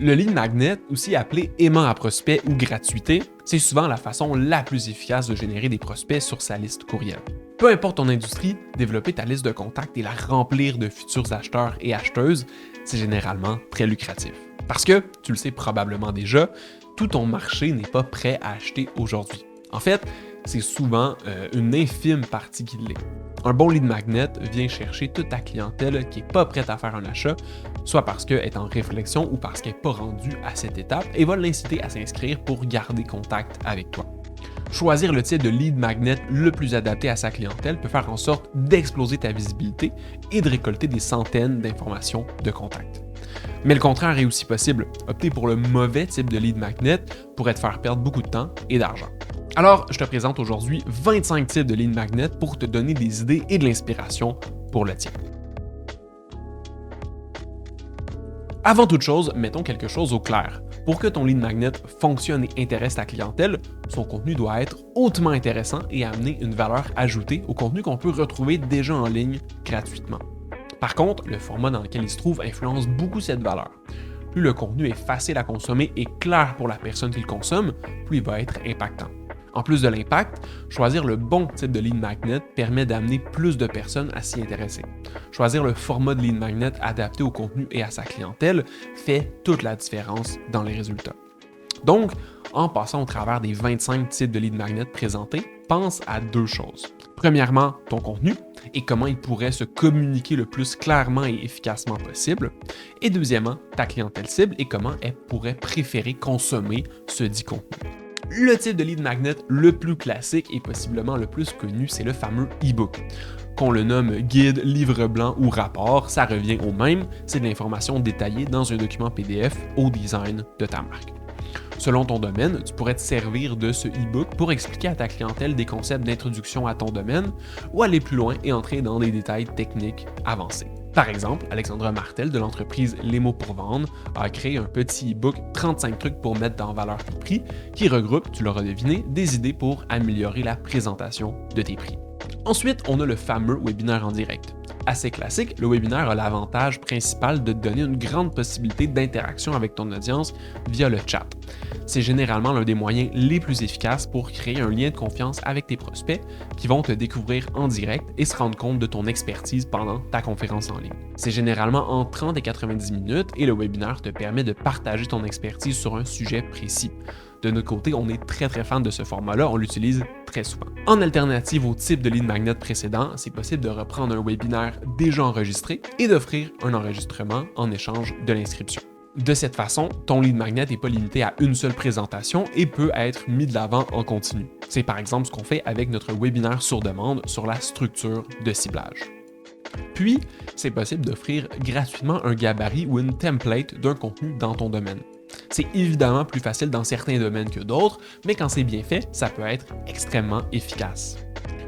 Le lead magnet, aussi appelé aimant à prospect ou gratuité, c'est souvent la façon la plus efficace de générer des prospects sur sa liste courriel. Peu importe ton industrie, développer ta liste de contacts et la remplir de futurs acheteurs et acheteuses, c'est généralement très lucratif. Parce que, tu le sais probablement déjà, tout ton marché n'est pas prêt à acheter aujourd'hui. En fait, c'est souvent une infime partie qui l'est. Un bon lead magnet vient chercher toute ta clientèle qui n'est pas prête à faire un achat, soit parce qu'elle est en réflexion ou parce qu'elle n'est pas rendue à cette étape, et va l'inciter à s'inscrire pour garder contact avec toi. Choisir le type de lead magnet le plus adapté à sa clientèle peut faire en sorte d'exploser ta visibilité et de récolter des centaines d'informations de contact. Mais le contraire est aussi possible. Opter pour le mauvais type de lead magnet pourrait te faire perdre beaucoup de temps et d'argent. Alors, je te présente aujourd'hui 25 types de lead magnet pour te donner des idées et de l'inspiration pour le tien. Avant toute chose, mettons quelque chose au clair. Pour que ton lead magnet fonctionne et intéresse ta clientèle, son contenu doit être hautement intéressant et amener une valeur ajoutée au contenu qu'on peut retrouver déjà en ligne gratuitement. Par contre, le format dans lequel il se trouve influence beaucoup cette valeur. Plus le contenu est facile à consommer et clair pour la personne qui le consomme, plus il va être impactant. En plus de l'impact, choisir le bon type de lead magnet permet d'amener plus de personnes à s'y intéresser. Choisir le format de lead magnet adapté au contenu et à sa clientèle fait toute la différence dans les résultats. Donc, en passant au travers des 25 types de lead magnet présentés, pense à deux choses. Premièrement, ton contenu et comment il pourrait se communiquer le plus clairement et efficacement possible. Et deuxièmement, ta clientèle cible et comment elle pourrait préférer consommer ce dit contenu. Le type de lead magnet le plus classique et possiblement le plus connu, c'est le fameux e-book. Qu'on le nomme guide, livre blanc ou rapport, ça revient au même, c'est de l'information détaillée dans un document PDF au design de ta marque. Selon ton domaine, tu pourrais te servir de ce e-book pour expliquer à ta clientèle des concepts d'introduction à ton domaine ou aller plus loin et entrer dans des détails techniques avancés. Par exemple, Alexandra Martel de l'entreprise Les mots pour vendre a créé un petit e-book 35 trucs pour mettre en valeur tes prix qui regroupe, tu l'auras deviné, des idées pour améliorer la présentation de tes prix. Ensuite, on a le fameux webinaire en direct. Assez classique, le webinaire a l'avantage principal de te donner une grande possibilité d'interaction avec ton audience via le chat. C'est généralement l'un des moyens les plus efficaces pour créer un lien de confiance avec tes prospects qui vont te découvrir en direct et se rendre compte de ton expertise pendant ta conférence en ligne. C'est généralement entre 30 et 90 minutes et le webinaire te permet de partager ton expertise sur un sujet précis. De notre côté, on est très fan de ce format-là, on l'utilise très souvent. En alternative au type de lead magnet précédent, c'est possible de reprendre un webinaire déjà enregistré et d'offrir un enregistrement en échange de l'inscription. De cette façon, ton lead magnet n'est pas limité à une seule présentation et peut être mis de l'avant en continu. C'est par exemple ce qu'on fait avec notre webinaire sur demande sur la structure de ciblage. Puis, c'est possible d'offrir gratuitement un gabarit ou une template d'un contenu dans ton domaine. C'est évidemment plus facile dans certains domaines que d'autres, mais quand c'est bien fait, ça peut être extrêmement efficace.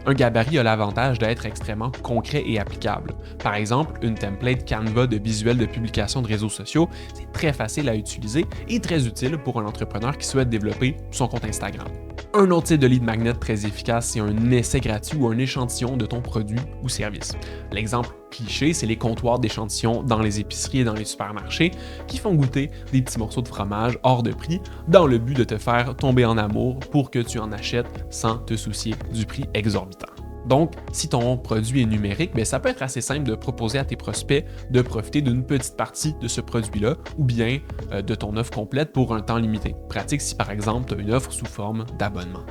Un gabarit a l'avantage d'être extrêmement concret et applicable. Par exemple, une template Canva de visuels de publication de réseaux sociaux, c'est très facile à utiliser et très utile pour un entrepreneur qui souhaite développer son compte Instagram. Un autre type de lead magnet très efficace, c'est un essai gratuit ou un échantillon de ton produit ou service. L'exemple cliché, c'est les comptoirs d'échantillons dans les épiceries et dans les supermarchés qui font goûter des petits morceaux de fromage hors de prix dans le but de te faire tomber en amour pour que tu en achètes sans te soucier du prix exorbitant. Donc, si ton produit est numérique, ça peut être assez simple de proposer à tes prospects de profiter d'une petite partie de ce produit-là ou bien de ton offre complète pour un temps limité. Pratique si par exemple tu as une offre sous forme d'abonnement.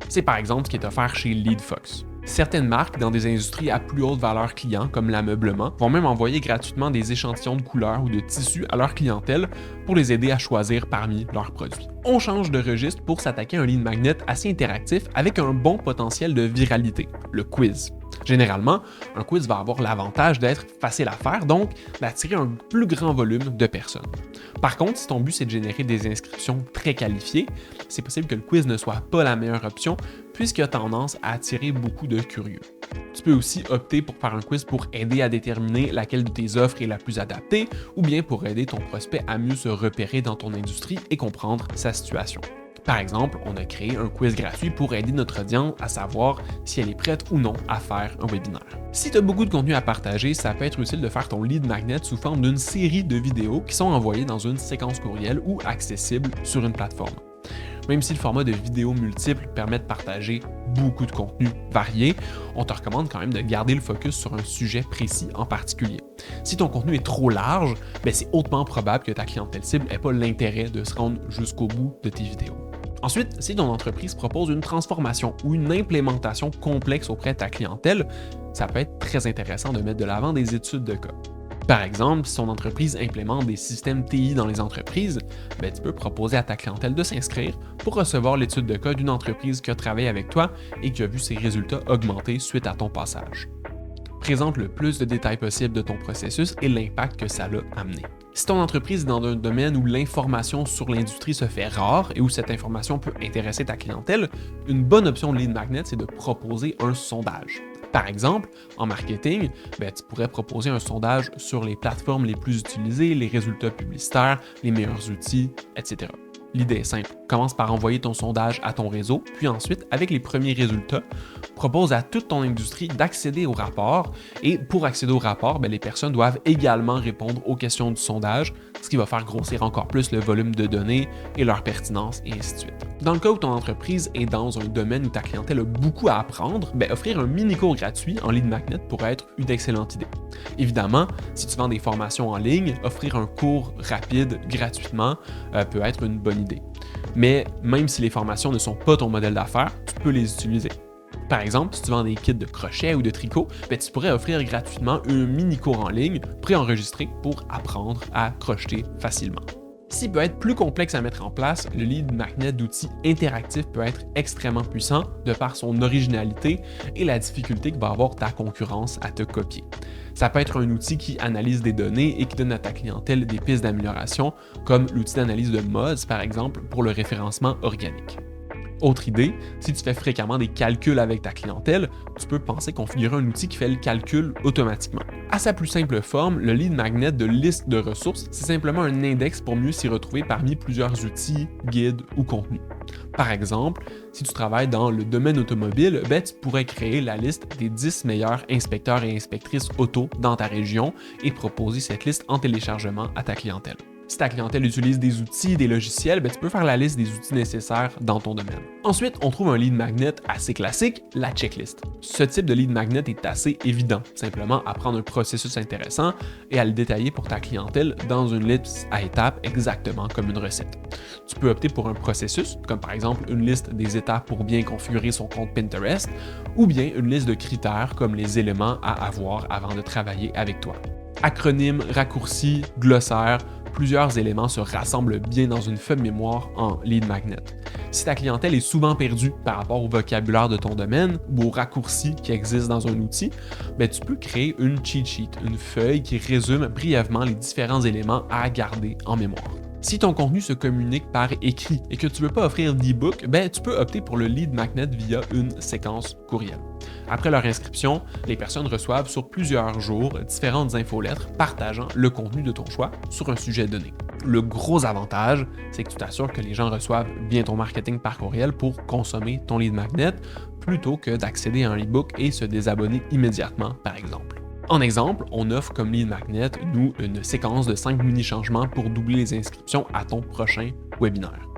C'est par exemple ce qui est offert chez LeadFox. Certaines marques dans des industries à plus haute valeur client, comme l'ameublement, vont même envoyer gratuitement des échantillons de couleurs ou de tissus à leur clientèle pour les aider à choisir parmi leurs produits. On change de registre pour s'attaquer à un lead magnet assez interactif avec un bon potentiel de viralité, le quiz. Généralement, un quiz va avoir l'avantage d'être facile à faire, donc d'attirer un plus grand volume de personnes. Par contre, si ton but c'est de générer des inscriptions très qualifiées, c'est possible que le quiz ne soit pas la meilleure option puisqu'il a tendance à attirer beaucoup de curieux. Tu peux aussi opter pour faire un quiz pour aider à déterminer laquelle de tes offres est la plus adaptée ou bien pour aider ton prospect à mieux se repérer dans ton industrie et comprendre sa situation. Par exemple, on a créé un quiz gratuit pour aider notre audience à savoir si elle est prête ou non à faire un webinaire. Si tu as beaucoup de contenu à partager, ça peut être utile de faire ton lead magnet sous forme d'une série de vidéos qui sont envoyées dans une séquence courriel ou accessibles sur une plateforme. Même si le format de vidéos multiples permet de partager beaucoup de contenu varié, on te recommande quand même de garder le focus sur un sujet précis en particulier. Si ton contenu est trop large, c'est hautement probable que ta clientèle cible n'ait pas l'intérêt de se rendre jusqu'au bout de tes vidéos. Ensuite, si ton entreprise propose une transformation ou une implémentation complexe auprès de ta clientèle, ça peut être très intéressant de mettre de l'avant des études de cas. Par exemple, si ton entreprise implémente des systèmes TI dans les entreprises, tu peux proposer à ta clientèle de s'inscrire pour recevoir l'étude de cas d'une entreprise qui a travaillé avec toi et qui a vu ses résultats augmenter suite à ton passage. Présente le plus de détails possible de ton processus et l'impact que ça l'a amené. Si ton entreprise est dans un domaine où l'information sur l'industrie se fait rare et où cette information peut intéresser ta clientèle, une bonne option de lead magnet, c'est de proposer un sondage. Par exemple, en marketing, tu pourrais proposer un sondage sur les plateformes les plus utilisées, les résultats publicitaires, les meilleurs outils, etc. L'idée est simple. Commence par envoyer ton sondage à ton réseau, puis ensuite, avec les premiers résultats, propose à toute ton industrie d'accéder au rapport. Et pour accéder au rapport, les personnes doivent également répondre aux questions du sondage, ce qui va faire grossir encore plus le volume de données et leur pertinence, et ainsi de suite. Dans le cas où ton entreprise est dans un domaine où ta clientèle a beaucoup à apprendre, offrir un mini-cours gratuit en lead magnet pourrait être une excellente idée. Évidemment, si tu vends des formations en ligne, offrir un cours rapide gratuitement peut être une bonne idée. Mais même si les formations ne sont pas ton modèle d'affaires, tu peux les utiliser. Par exemple, si tu vends des kits de crochet ou de tricot, tu pourrais offrir gratuitement un mini-cours en ligne préenregistré pour apprendre à crocheter facilement. S'il peut être plus complexe à mettre en place, le lead magnet d'outils interactifs peut être extrêmement puissant de par son originalité et la difficulté que va avoir ta concurrence à te copier. Ça peut être un outil qui analyse des données et qui donne à ta clientèle des pistes d'amélioration, comme l'outil d'analyse de Moz, par exemple, pour le référencement organique. Autre idée, si tu fais fréquemment des calculs avec ta clientèle, tu peux penser configurer un outil qui fait le calcul automatiquement. À sa plus simple forme, le lead magnet de liste de ressources, c'est simplement un index pour mieux s'y retrouver parmi plusieurs outils, guides ou contenus. Par exemple, si tu travailles dans le domaine automobile, tu pourrais créer la liste des 10 meilleurs inspecteurs et inspectrices auto dans ta région et proposer cette liste en téléchargement à ta clientèle. Si ta clientèle utilise des outils, des logiciels, tu peux faire la liste des outils nécessaires dans ton domaine. Ensuite, on trouve un lead magnet assez classique, la checklist. Ce type de lead magnet est assez évident, simplement à prendre un processus intéressant et à le détailler pour ta clientèle dans une liste à étapes exactement comme une recette. Tu peux opter pour un processus, comme par exemple une liste des étapes pour bien configurer son compte Pinterest, ou bien une liste de critères comme les éléments à avoir avant de travailler avec toi. Acronymes, raccourcis, glossaires, plusieurs éléments se rassemblent bien dans une feuille mémoire en lead magnet. Si ta clientèle est souvent perdue par rapport au vocabulaire de ton domaine ou aux raccourcis qui existent dans un outil, tu peux créer une cheat sheet, une feuille qui résume brièvement les différents éléments à garder en mémoire. Si ton contenu se communique par écrit et que tu ne veux pas offrir d'e-book, tu peux opter pour le lead magnet via une séquence courriel. Après leur inscription, les personnes reçoivent sur plusieurs jours différentes infolettres partageant le contenu de ton choix sur un sujet donné. Le gros avantage, c'est que tu t'assures que les gens reçoivent bien ton marketing par courriel pour consommer ton lead magnet plutôt que d'accéder à un e-book et se désabonner immédiatement, par exemple. En exemple, on offre comme lead magnet, nous, une séquence de 5 mini-changements pour doubler les inscriptions à ton prochain webinaire.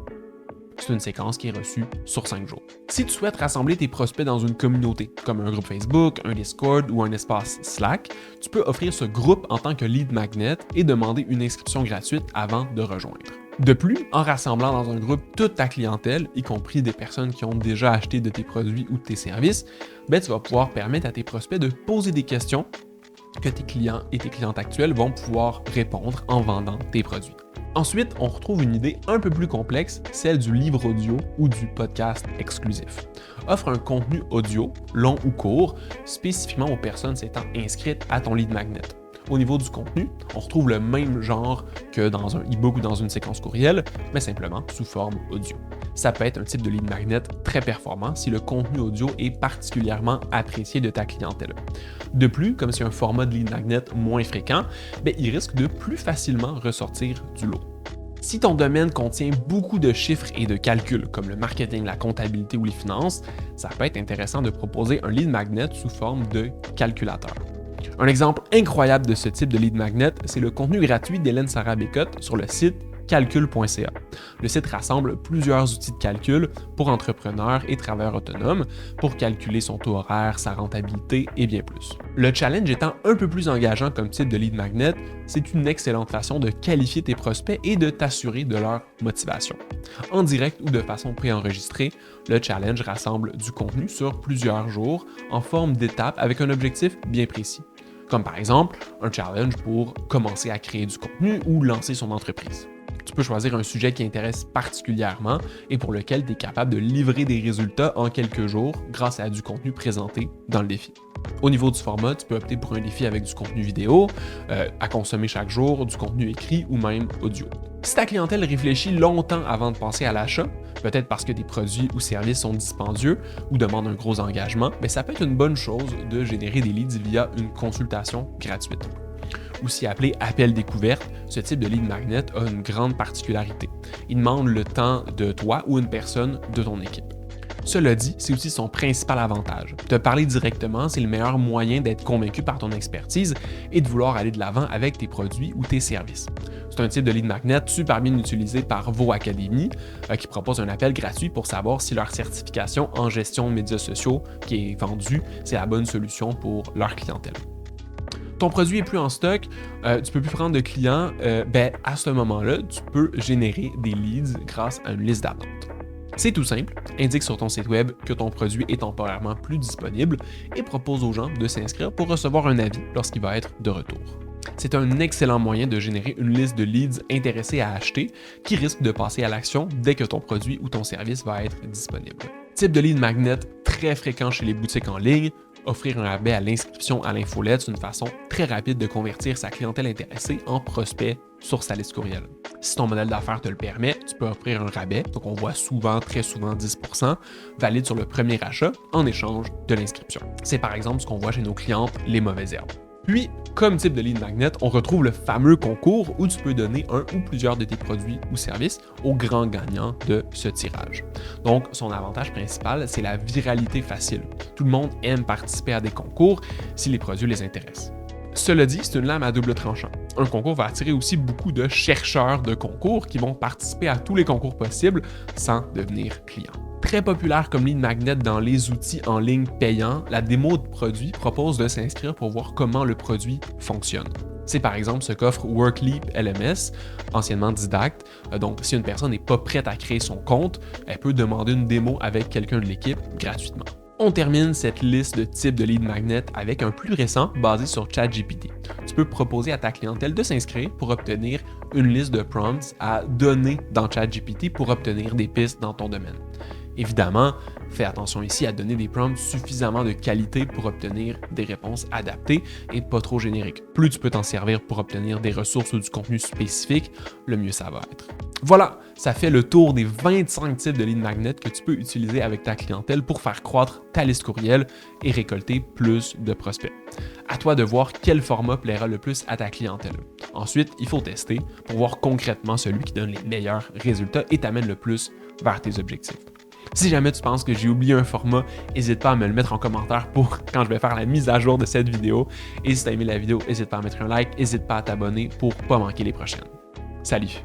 C'est une séquence qui est reçue sur 5 jours. Si tu souhaites rassembler tes prospects dans une communauté, comme un groupe Facebook, un Discord ou un espace Slack, tu peux offrir ce groupe en tant que lead magnet et demander une inscription gratuite avant de rejoindre. De plus, en rassemblant dans un groupe toute ta clientèle, y compris des personnes qui ont déjà acheté de tes produits ou de tes services, tu vas pouvoir permettre à tes prospects de poser des questions que tes clients et tes clientes actuels vont pouvoir répondre en vendant tes produits. Ensuite, on retrouve une idée un peu plus complexe, celle du livre audio ou du podcast exclusif. Offre un contenu audio, long ou court, spécifiquement aux personnes s'étant inscrites à ton lead magnet. Au niveau du contenu, on retrouve le même genre que dans un e-book ou dans une séquence courriel, mais simplement sous forme audio. Ça peut être un type de lead magnet très performant si le contenu audio est particulièrement apprécié de ta clientèle. De plus, comme c'est un format de lead magnet moins fréquent, il risque de plus facilement ressortir du lot. Si ton domaine contient beaucoup de chiffres et de calculs, comme le marketing, la comptabilité ou les finances, ça peut être intéressant de proposer un lead magnet sous forme de calculateur. Un exemple incroyable de ce type de lead magnet, c'est le contenu gratuit d'Hélène Sarah Bécotte sur le site calcul.ca. Le site rassemble plusieurs outils de calcul pour entrepreneurs et travailleurs autonomes pour calculer son taux horaire, sa rentabilité et bien plus. Le challenge étant un peu plus engageant comme type de lead magnet, c'est une excellente façon de qualifier tes prospects et de t'assurer de leur motivation. En direct ou de façon préenregistrée, le challenge rassemble du contenu sur plusieurs jours en forme d'étapes avec un objectif bien précis. Comme par exemple un challenge pour commencer à créer du contenu ou lancer son entreprise. Tu peux choisir un sujet qui intéresse particulièrement et pour lequel tu es capable de livrer des résultats en quelques jours grâce à du contenu présenté dans le défi. Au niveau du format, tu peux opter pour un défi avec du contenu vidéo, à consommer chaque jour, du contenu écrit ou même audio. Si ta clientèle réfléchit longtemps avant de passer à l'achat, peut-être parce que tes produits ou services sont dispendieux ou demandent un gros engagement, mais ça peut être une bonne chose de générer des leads via une consultation gratuite. Aussi appelé appel découverte, ce type de lead magnet a une grande particularité. Il demande le temps de toi ou une personne de ton équipe. Cela dit, c'est aussi son principal avantage. Te parler directement, c'est le meilleur moyen d'être convaincu par ton expertise et de vouloir aller de l'avant avec tes produits ou tes services. C'est un type de lead magnet super bien utilisé par Vaux Academy qui propose un appel gratuit pour savoir si leur certification en gestion de médias sociaux qui est vendue, c'est la bonne solution pour leur clientèle. Ton produit n'est plus en stock, tu ne peux plus prendre de clients, à ce moment-là, tu peux générer des leads grâce à une liste d'attente. C'est tout simple, indique sur ton site web que ton produit est temporairement plus disponible et propose aux gens de s'inscrire pour recevoir un avis lorsqu'il va être de retour. C'est un excellent moyen de générer une liste de leads intéressés à acheter qui risquent de passer à l'action dès que ton produit ou ton service va être disponible. Type de lead magnet très fréquent chez les boutiques en ligne, offrir un rabais à l'inscription à l'infolette, c'est une façon très rapide de convertir sa clientèle intéressée en prospect sur sa liste courriel. Si ton modèle d'affaires te le permet, tu peux offrir un rabais, donc on voit très souvent 10%, valide sur le premier achat en échange de l'inscription. C'est par exemple ce qu'on voit chez nos clientes les mauvaises herbes. Puis, comme type de lead magnet, on retrouve le fameux concours où tu peux donner un ou plusieurs de tes produits ou services au grand gagnant de ce tirage. Donc, son avantage principal, c'est la viralité facile. Tout le monde aime participer à des concours si les produits les intéressent. Cela dit, c'est une lame à double tranchant. Un concours va attirer aussi beaucoup de chercheurs de concours qui vont participer à tous les concours possibles sans devenir clients. Très populaire comme lead magnet dans les outils en ligne payants, la démo de produit propose de s'inscrire pour voir comment le produit fonctionne. C'est par exemple ce qu'offre Workleap LMS, anciennement Didacte. Donc, si une personne n'est pas prête à créer son compte, elle peut demander une démo avec quelqu'un de l'équipe gratuitement. On termine cette liste de types de lead magnet avec un plus récent basé sur ChatGPT. Tu peux proposer à ta clientèle de s'inscrire pour obtenir une liste de prompts à donner dans ChatGPT pour obtenir des pistes dans ton domaine. Évidemment, fais attention ici à donner des prompts suffisamment de qualité pour obtenir des réponses adaptées et pas trop génériques. Plus tu peux t'en servir pour obtenir des ressources ou du contenu spécifique, le mieux ça va être. Voilà, ça fait le tour des 25 types de lead magnet que tu peux utiliser avec ta clientèle pour faire croître ta liste courriel et récolter plus de prospects. À toi de voir quel format plaira le plus à ta clientèle. Ensuite, il faut tester pour voir concrètement celui qui donne les meilleurs résultats et t'amène le plus vers tes objectifs. Si jamais tu penses que j'ai oublié un format, n'hésite pas à me le mettre en commentaire pour quand je vais faire la mise à jour de cette vidéo. Et si tu as aimé la vidéo, n'hésite pas à mettre un like, n'hésite pas à t'abonner pour ne pas manquer les prochaines. Salut!